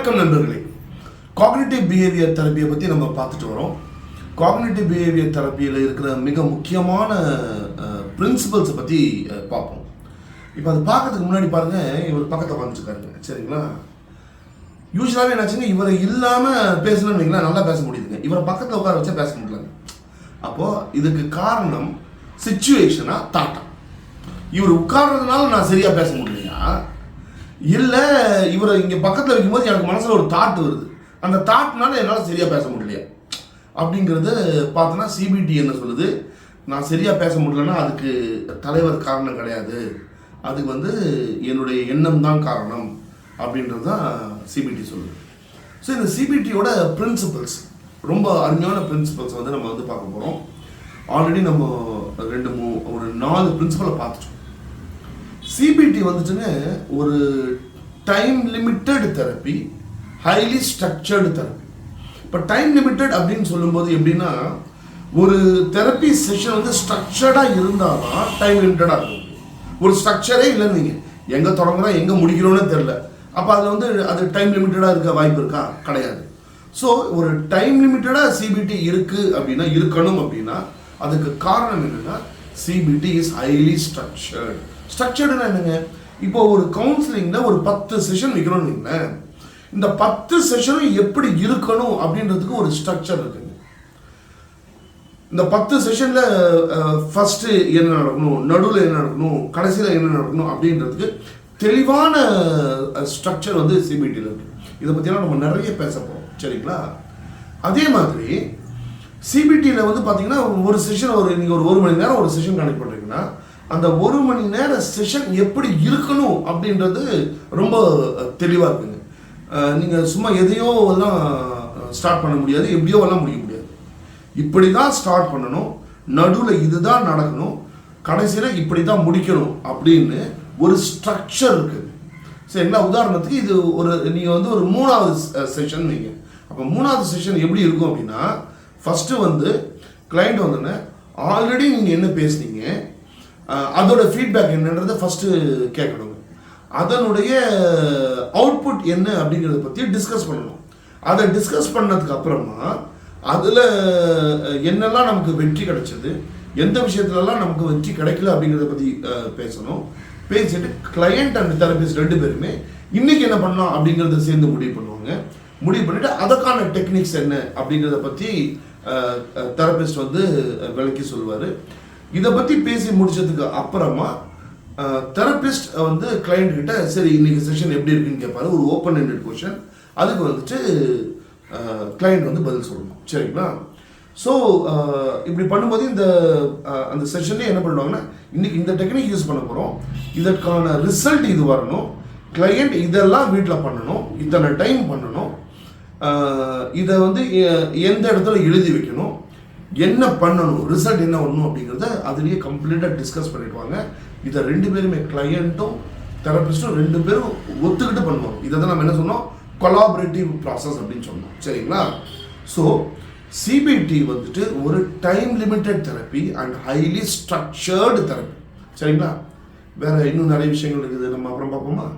வணக்கம் நண்பர்களே. Cognitive behaviour தெரப்பியை பற்றி நம்ம பார்த்துட்டு வரோம். காக்னிட்டிவ் பிஹேவியர் தெரப்பியில் இருக்கிற மிக முக்கியமான பிரின்சிபல்ஸை பற்றி பார்ப்போம். இப்போ அது பார்க்கறதுக்கு முன்னாடி பாருங்கள், இவர் பக்கத்தில் உட்காந்துருக்காருங்க, சரிங்களா? யூஸ்வலாகவே என்னாச்சுங்க, இவரை இல்லாமல் பேசணும்னு வைங்களா, நல்லா பேச முடியுதுங்க. இவரை பக்கத்தில் உட்கார வச்சா பேச முடியலங்க. அப்போது இதுக்கு காரணம் சிச்சுவேஷனாக தாட்டா. இவர் உட்கார்றதுனால நான் சரியாக பேச முடியலையா, இல்லை இவரை இங்கே பக்கத்தில் வைக்கும்போது எனக்கு மனசில் ஒரு தாட் வருது, அந்த தாட்னால என்னால் சரியாக பேச முடியலையா அப்படிங்கிறது பார்த்தோன்னா சிபிடி என்ன சொல்லுது, நான் சரியாக பேச முடியலன்னா அதுக்கு தலைவர் காரணம் கிடையாது, அதுக்கு என்னுடைய எண்ணம் தான் காரணம் அப்படின்றது தான் சிபிடி சொல்லுது. ஸோ இந்த சிபிடியோட பிரின்சிபல்ஸ், ரொம்ப அருமையான பிரின்சிபல்ஸ் நம்ம பார்க்க போகிறோம். ஆல்ரெடி நம்ம ஒரு 4 பிரின்சிபலை பார்த்துட்டோம். சிபிடி ஒரு time limited therapy, highly structured therapy. இப்போ டைம் லிமிட்டட் அப்படின்னு சொல்லும்போது எப்படின்னா, ஒரு தெரப்பி செஷன் ஸ்ட்ரக்சர்டாக இருந்தால் தான் டைம் லிமிட்டடாக இருக்கும். ஒரு ஸ்ட்ரக்சரே இல்லைன்னு நீங்கள் எங்கே தொடங்குறோம் எங்கே முடிக்கிறோன்னு தெரில, அப்போ அதில் அது டைம் லிமிட்டடாக இருக்க வாய்ப்பு இருக்கா? கிடையாது. ஸோ ஒரு டைம் லிமிட்டடாக சிபிடி இருக்குது அப்படின்னா, இருக்கணும் அப்படின்னா அதுக்கு காரணம் என்னென்னா, சிபிடி இஸ் ஹைலி ஸ்ட்ரக்சர்டு. ஸ்ட்ரக்சர்டுன்னா என்னங்க, இப்போ ஒரு கவுன்சிலிங்கில் ஒரு 10 செஷன் வைக்கணும்னு வைங்களேன், இந்த 10 செஷனும் எப்படி இருக்கணும் அப்படின்றதுக்கு ஒரு ஸ்ட்ரக்சர் இருக்குங்க. இந்த 10 செஷனில் ஃபஸ்ட்டு என்ன நடக்கணும், நடுவில் என்ன நடக்கணும், கடைசியில் என்ன நடக்கணும் அப்படின்றதுக்கு தெளிவான ஸ்ட்ரக்சர் சிபிடியில் இருக்குது. இதை பற்றியெல்லாம் நம்ம நிறைய பேச போகிறோம், சரிங்களா? அதே மாதிரி சிபிடியில் பார்த்தீங்கன்னா, ஒரு செஷன் நீங்கள் ஒரு மணி நேரம் ஒரு செஷன் கனெக்ட் பண்ணுறீங்கன்னா, அந்த 1 மணி நேர செஷன் எப்படி இருக்கணும் அப்படின்றது ரொம்ப தெளிவாக இருக்குங்க. நீங்கள் சும்மா எதையோ எல்லாம் ஸ்டார்ட் பண்ண முடியாது, எப்படியோ எல்லாம் முடிய முடியாது. இப்படி தான் ஸ்டார்ட் பண்ணணும், நடுவில் இதுதான் நடக்கணும், கடைசியில் இப்படி தான் முடிக்கணும் அப்படின்னு ஒரு ஸ்ட்ரக்சர் இருக்குது, சரிங்களா? உதாரணத்துக்கு இது நீங்கள் ஒரு 3வது செஷன் வைங்க. அப்போ 3வது செஷன் எப்படி இருக்கும் அப்படின்னா, ஃபஸ்ட்டு கிளைண்ட் வந்தோடனே ஆல்ரெடி நீங்கள் என்ன பேசுனீங்க, அதோட ஃபீட்பேக் என்னன்றதை ஃபஸ்ட்டு கேட்கணுங்க. அதனுடைய அவுட்புட் என்ன அப்படிங்கிறத பற்றி டிஸ்கஸ் பண்ணணும். அதை டிஸ்கஸ் பண்ணதுக்கு அப்புறமா அதில் என்னெல்லாம் நமக்கு வெற்றி கிடைச்சது, எந்த விஷயத்துலலாம் நமக்கு வெற்றி கிடைக்கல அப்படிங்கிறத பற்றி பேசணும். பேசிட்டு கிளையண்ட் அண்ட் தெரபிஸ்ட் 2 பேருமே இன்றைக்கி என்ன பண்ணலாம் அப்படிங்கிறத சேர்ந்து முடிவு பண்ணுவாங்க. முடிவு பண்ணிவிட்டு அதுக்கான டெக்னிக்ஸ் என்ன அப்படிங்கிறத பற்றி தெரபிஸ்ட் விளக்கி சொல்லுவார். இதை பற்றி பேசி முடிச்சதுக்கு அப்புறமா தெரபிஸ்ட் கிளைண்ட் கிட்ட சரி இன்னைக்கு செஷன் எப்படி இருக்குன்னு கேட்பாரு. ஒரு ஓப்பன் எண்டட் கொஷன், அதுக்கு கிளைண்ட் பதில் சொல்லணும், சரிங்களா? ஸோ இப்படி பண்ணும்போது அந்த செஷன்லேயே என்ன பண்ணுவாங்கன்னா, இன்னைக்கு இந்த டெக்னிக் யூஸ் பண்ண போகிறோம், இதற்கான ரிசல்ட் இது வரணும், கிளையண்ட் இதெல்லாம் வீட்டில் பண்ணணும், இத்தனை டைம் பண்ணணும், இதை எந்த இடத்துல எழுதி வைக்கணும், என்ன பண்ணணும், ரிசல்ட் என்ன வரணும் அப்படிங்கிறத அதுலேயே கம்ப்ளீட்டாக டிஸ்கஸ் பண்ணிடுவாங்க. இதை 2 பேருமே கிளையண்ட்டும் தெரபிஸ்ட்டும் 2 பேரும் ஒத்துக்கிட்டு பண்ணுவாங்க. இதை தான் நம்ம என்ன சொன்னோம், கொலாபரேட்டிவ் ப்ராசஸ் அப்படின்னு சொன்னோம், சரிங்களா? ஸோ சிபிடி ஒரு time limited therapy and highly structured therapy, சரிங்களா? வேறு இன்னும் நிறைய விஷயங்கள் இருக்குது, நம்ம அப்புறம் பார்ப்போமா?